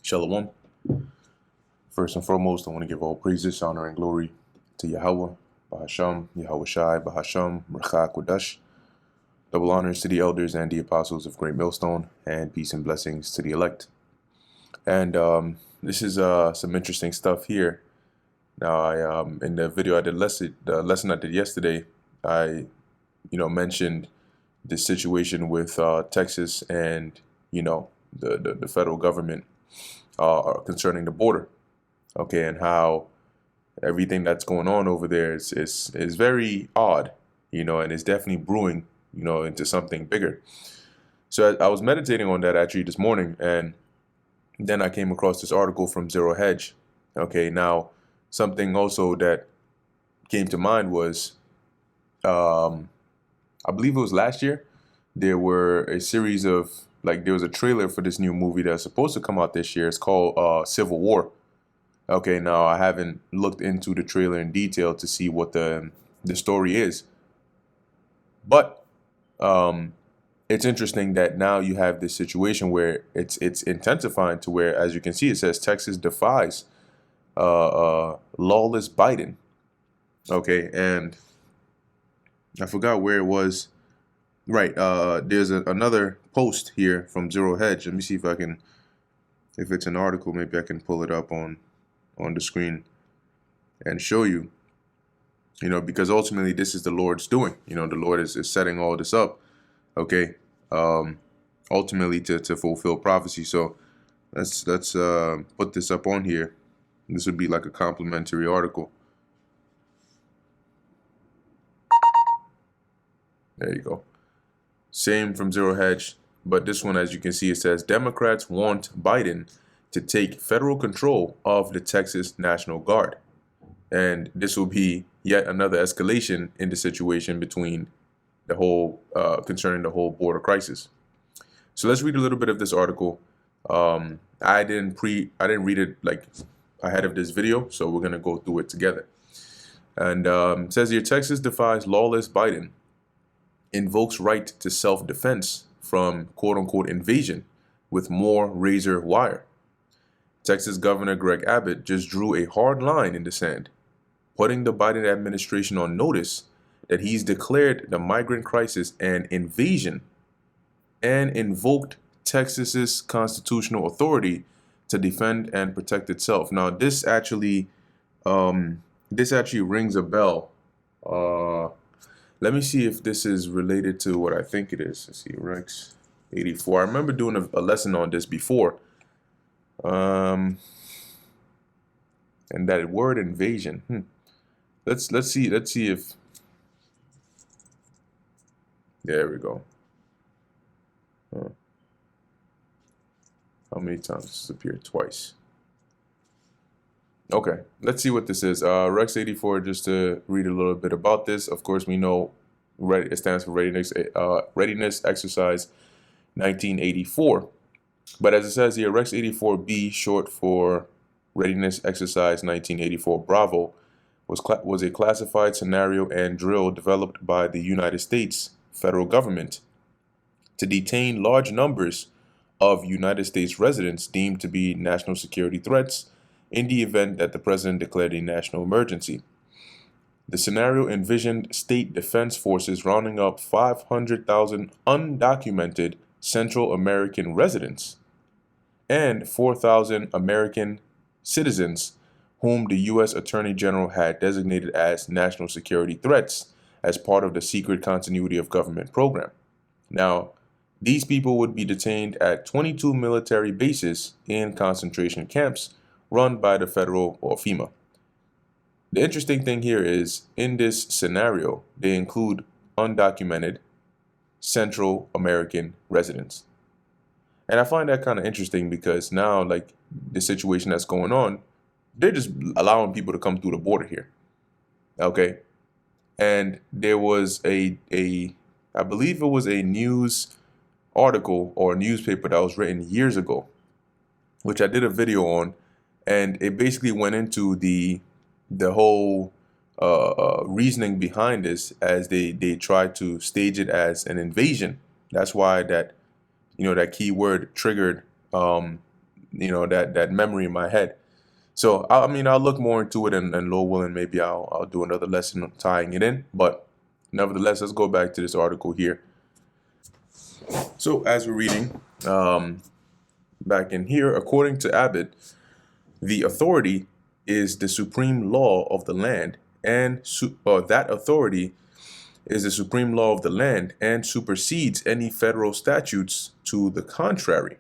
Shalom. First and foremost, I want to give all praises, honor, and glory to Yahweh, Bahasham, Yahweh Shai, Bahasham, Merchak Kodash. Double honors to the elders and the apostles of Great Millstone, and peace and blessings to the elect. And this is some interesting stuff here. Now, I in the video I did the lesson I did yesterday, I mentioned the situation with Texas and the federal government concerning the border. Okay, and how everything that's going on over there is very odd, and it's definitely brewing, into something bigger. So I was meditating on that actually this morning, and then I came across this article from Zero Hedge. Okay, now something also that came to mind was, I believe it was last year, there were a series of, there was a trailer for this new movie that's supposed to come out this year. It's called Civil War. Okay, now I haven't looked into the trailer in detail to see what the story is, but it's interesting that now you have this situation where it's intensifying to where, as you can see, it says Texas defies lawless Biden. Okay, and I forgot where it was. Right, there's another post here from Zero Hedge. Let me see if if it's an article, maybe I can pull it up on the screen and show you, because ultimately this is the Lord's doing. The Lord is setting all this up, okay, ultimately to fulfill prophecy. So let's put this up on here. This would be like a complimentary article. There you go. Same from Zero Hedge, but this one, as you can see, it says Democrats want Biden to take federal control of the Texas National Guard. And this will be yet another escalation in the situation between the whole, concerning the whole border crisis. So let's read a little bit of this article. I didn't read it ahead of this video, so we're gonna go through it together. And it says here, Texas defies lawless Biden, invokes right to self-defense from quote-unquote invasion with more razor wire. Texas Governor Greg Abbott just drew a hard line in the sand, putting the Biden administration on notice that he's declared the migrant crisis an invasion and invoked Texas's constitutional authority to defend and protect itself. Now, this actually rings a bell. Let me see if this is related to what I think it is. Let's see, Rex 84. I remember doing a lesson on this before. And that word invasion. Let's see if, there we go. How many times this appeared? Twice. Okay, let's see what this is. Rex 84, just to read a little bit about this. Of course, we know it stands for Readiness Exercise 1984. But as it says here, Rex 84B, short for Readiness Exercise 1984 Bravo, was a classified scenario and drill developed by the United States federal government to detain large numbers of United States residents deemed to be national security threats in the event that the president declared a national emergency. The scenario envisioned state defense forces rounding up 500,000 undocumented Central American residents and 4,000 American citizens whom the U.S. Attorney General had designated as national security threats as part of the secret continuity of government program. Now, these people would be detained at 22 military bases in concentration camps run by the federal or FEMA. The interesting thing here is, in this scenario, they include undocumented Central American residents. And I find that kind of interesting because now, the situation that's going on, they're just allowing people to come through the border here. Okay. And there was I believe it was a news article or a newspaper that was written years ago, which I did a video on, and it basically went into the whole reasoning behind this, as they tried to stage it as an invasion. That's why that key word triggered that memory in my head. So I mean, I'll look more into it, and Lord willing, maybe I'll do another lesson tying it in. But nevertheless, let's go back to this article here. So as we're reading, back in here, according to Abbott, the authority is the supreme law of the land, and that authority is the supreme law of the land and supersedes any federal statutes to the contrary.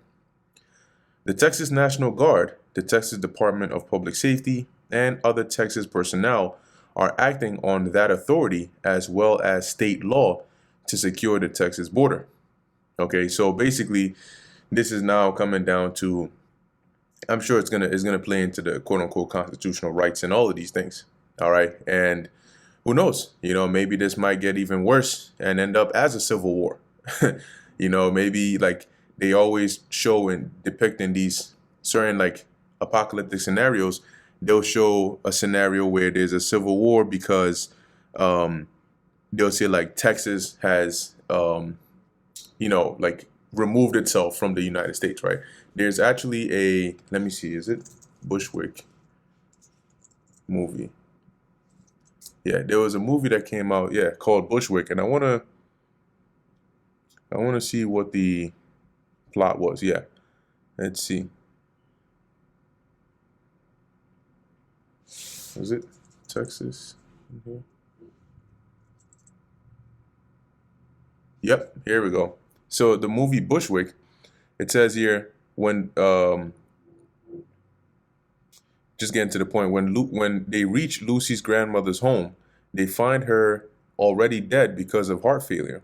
The Texas National Guard, the Texas Department of Public Safety, and other Texas personnel are acting on that authority as well as state law to secure the Texas border. Okay, so basically, this is now coming down to, I'm sure it's gonna play into the quote unquote constitutional rights and all of these things. All right, and who knows? Maybe this might get even worse and end up as a civil war. Maybe like they always show and depict in these certain like apocalyptic scenarios, they'll show a scenario where there's a civil war because they'll say like Texas has like removed itself from the United States, right? There's actually let me see, is it Bushwick movie? Yeah, there was a movie that came out, called Bushwick, and I wanna see what the plot was. Yeah, let's see. Was it Texas? Mm-hmm. Yep, here we go. So the movie Bushwick, it says here when just getting to the point, when they reach Lucy's grandmother's home, they find her already dead because of heart failure.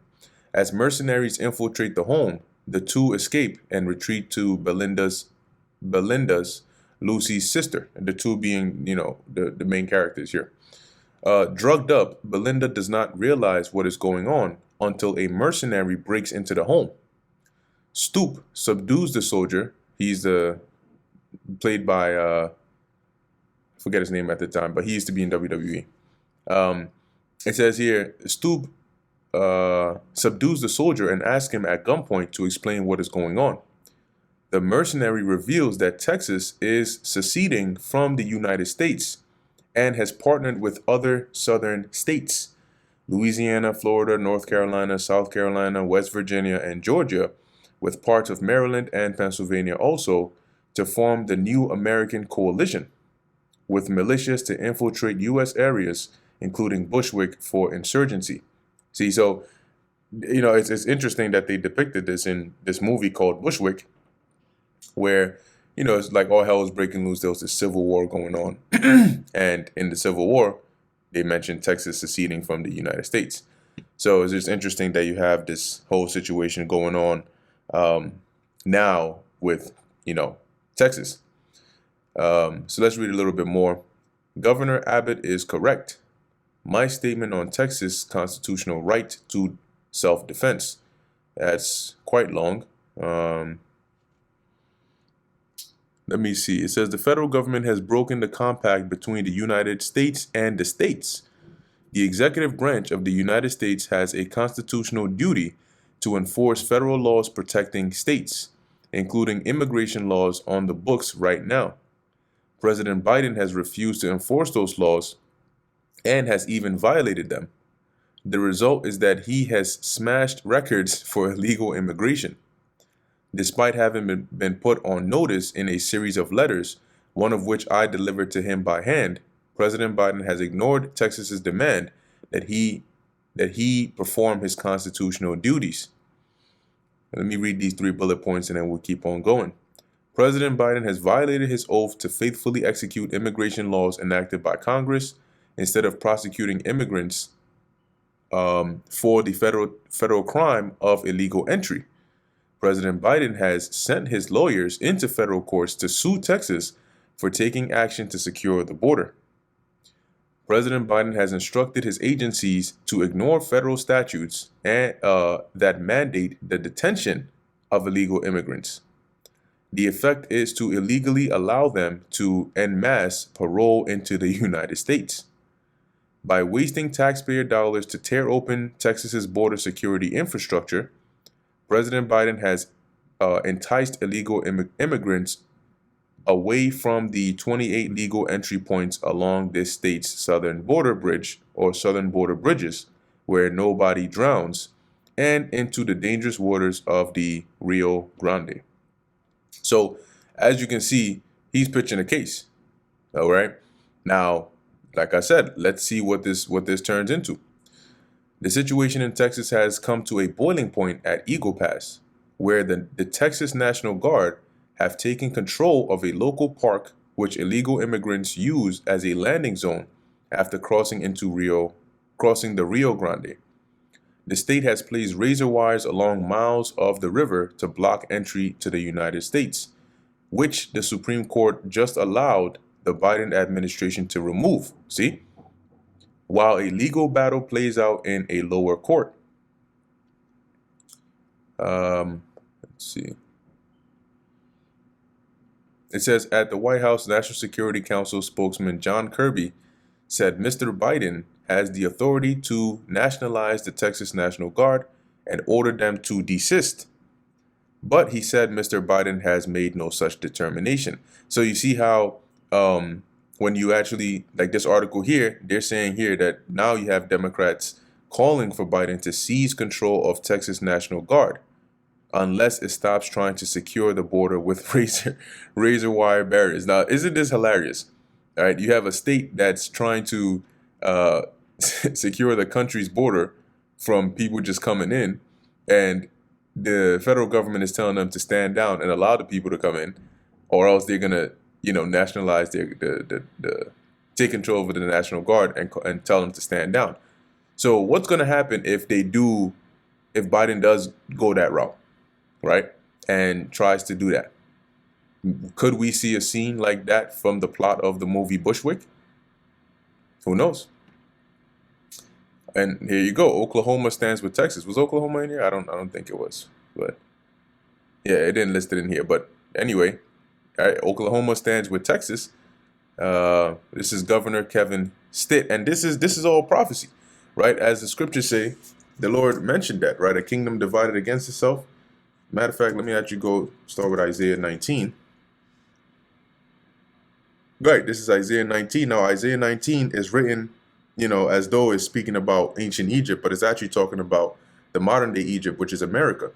As mercenaries infiltrate the home, the two escape and retreat to Belinda's Lucy's sister, and the two being the main characters here. Drugged up, Belinda does not realize what is going on until a mercenary breaks into the home. Stoop subdues the soldier. He's played by I forget his name at the time, but he used to be in WWE. It says here, Stoop subdues the soldier and asks him at gunpoint to explain what is going on. The mercenary reveals that Texas is seceding from the United States and has partnered with other southern states, Louisiana, Florida, North Carolina, South Carolina, West Virginia, and Georgia, with parts of Maryland and Pennsylvania also, to form the New American Coalition, with militias to infiltrate U.S. areas, including Bushwick, for insurgency. See, so, it's interesting that they depicted this in this movie called Bushwick, where, it's like all hell was breaking loose. There was this civil war going on. And in the Civil War, they mentioned Texas seceding from the United States. So it's just interesting that you have this whole situation going on now with, Texas. So let's read a little bit more. Governor Abbott is correct. My statement on Texas' constitutional right to self-defense. That's quite long. Let me see. It says the federal government has broken the compact between the United States and the states. The executive branch of the United States has a constitutional duty to enforce federal laws protecting states, including immigration laws on the books right now. President Biden has refused to enforce those laws and has even violated them. The result is that he has smashed records for illegal immigration. Despite having been put on notice in a series of letters, one of which I delivered to him by hand, President Biden has ignored Texas's demand that he perform his constitutional duties. Let me read these 3 bullet points and then we'll keep on going. President Biden has violated his oath to faithfully execute immigration laws enacted by Congress instead of prosecuting immigrants for the federal crime of illegal entry. President Biden has sent his lawyers into federal courts to sue Texas for taking action to secure the border. President Biden has instructed his agencies to ignore federal statutes that mandate the detention of illegal immigrants. The effect is to illegally allow them to en masse parole into the United States. By wasting taxpayer dollars to tear open Texas's border security infrastructure, President Biden has enticed illegal immigrants away from the 28 legal entry points along this state's southern border bridge or southern border bridges where nobody drowns, and into the dangerous waters of the Rio Grande. So, as you can see, he's pitching a case. All right. Now, like I said, let's see what this turns into. The situation in Texas has come to a boiling point at Eagle Pass, where the Texas National Guard have taken control of a local park which illegal immigrants use as a landing zone after crossing the Rio Grande. The state has placed razor wires along miles of the river to block entry to the United States, which the Supreme Court just allowed the Biden administration to remove. See? While a legal battle plays out in a lower court. Let's see. It says at the White House, National Security Council spokesman John Kirby said Mr. Biden has the authority to nationalize the Texas National Guard and order them to desist. But he said Mr. Biden has made no such determination. So you see how when you actually, like this article here, they're saying here that now you have Democrats calling for Biden to seize control of Texas National Guard unless it stops trying to secure the border with razor wire barriers. Now, isn't this hilarious? All right, you have a state that's trying to secure the country's border from people just coming in, and the federal government is telling them to stand down and allow the people to come in, or else they're gonna, nationalize the take control over the National Guard and tell them to stand down. So what's gonna happen if Biden does go that route, right, and tries to do that? Could we see a scene like that from the plot of the movie Bushwick? Who knows? And here you go. Oklahoma stands with Texas. Was Oklahoma in here? I don't think it was. But yeah, it didn't list it in here. But anyway, all right, Oklahoma stands with Texas. This is Governor Kevin Stitt, and this is all prophecy, right? As the scriptures say, the Lord mentioned that, right? A kingdom divided against itself. Matter of fact, let me actually go start with Isaiah 19. Right, this is Isaiah 19. Now, Isaiah 19 is written, as though it's speaking about ancient Egypt, but it's actually talking about the modern day Egypt, which is America.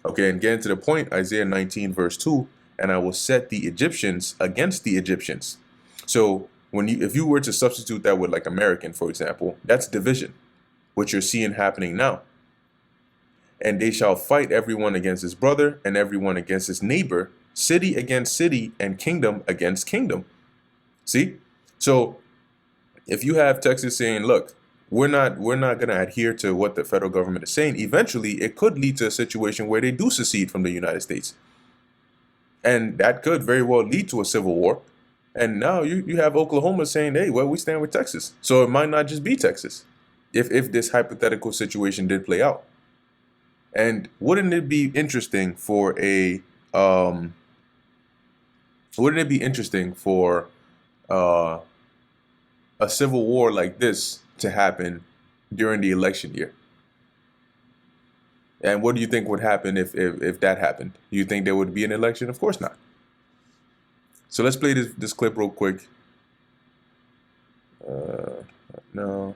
Okay, and getting to the point, Isaiah 19, verse 2, and I will set the Egyptians against the Egyptians. So if you were to substitute that with like American, for example, that's division, which you're seeing happening now. And they shall fight everyone against his brother and everyone against his neighbor, city against city, and kingdom against kingdom. See? So if you have Texas saying, look, we're not going to adhere to what the federal government is saying, eventually it could lead to a situation where they do secede from the United States. And that could very well lead to a civil war. And now you have Oklahoma saying, hey, well, we stand with Texas. So it might not just be Texas if this hypothetical situation did play out. And wouldn't it be interesting for a civil war like this to happen during the election year? And what do you think would happen if that happened? Do you think there would be an election? Of course not. So let's play this clip real quick. No.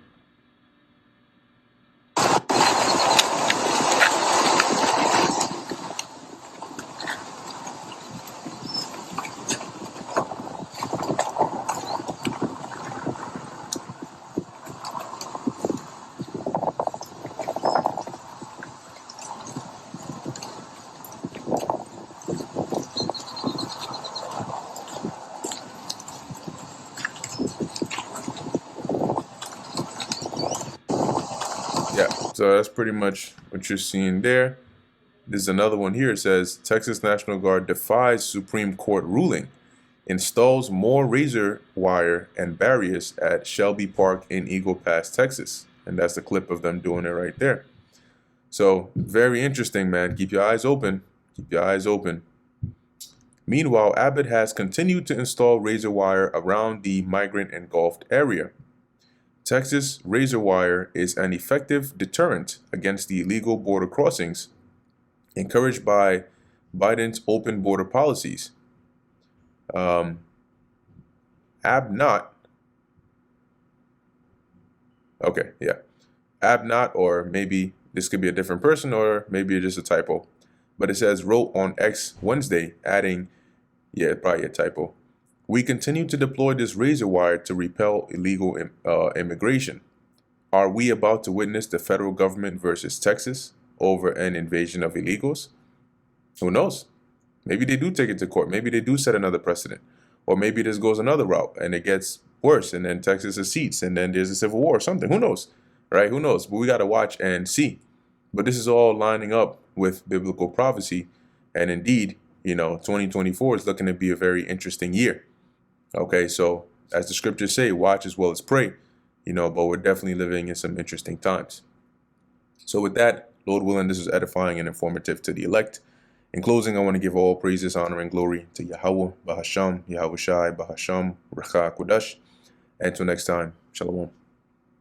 Yeah, so that's pretty much what you're seeing there. There's another one here. It says Texas National Guard defies Supreme Court ruling, installs more razor wire and barriers at Shelby Park in Eagle Pass, Texas. And that's the clip of them doing it right there. So very interesting, man. Keep your eyes open. Keep your eyes open. Meanwhile, Abbott has continued to install razor wire around the migrant engulfed area. Texas razor wire is an effective deterrent against the illegal border crossings encouraged by Biden's open border policies. Abnot. Okay, yeah. Abnot, or maybe this could be a different person, or maybe it's just a typo. But it says wrote on X Wednesday, adding, yeah, probably a typo. We continue to deploy this razor wire to repel illegal immigration. Are we about to witness the federal government versus Texas over an invasion of illegals? Who knows? Maybe they do take it to court. Maybe they do set another precedent. Or maybe this goes another route and it gets worse and then Texas secedes and then there's a civil war or something. Who knows? Right? Who knows? But we got to watch and see. But this is all lining up with biblical prophecy. And indeed, 2024 is looking to be a very interesting year. Okay, so as the scriptures say, watch as well as pray, but we're definitely living in some interesting times. So with that, Lord willing, this is edifying and informative to the elect. In closing, I want to give all praises, honor, and glory to Yahweh, Bahasham, Yahweh Shai, Bahasham, Racha Kodash. Until next time, Shalom.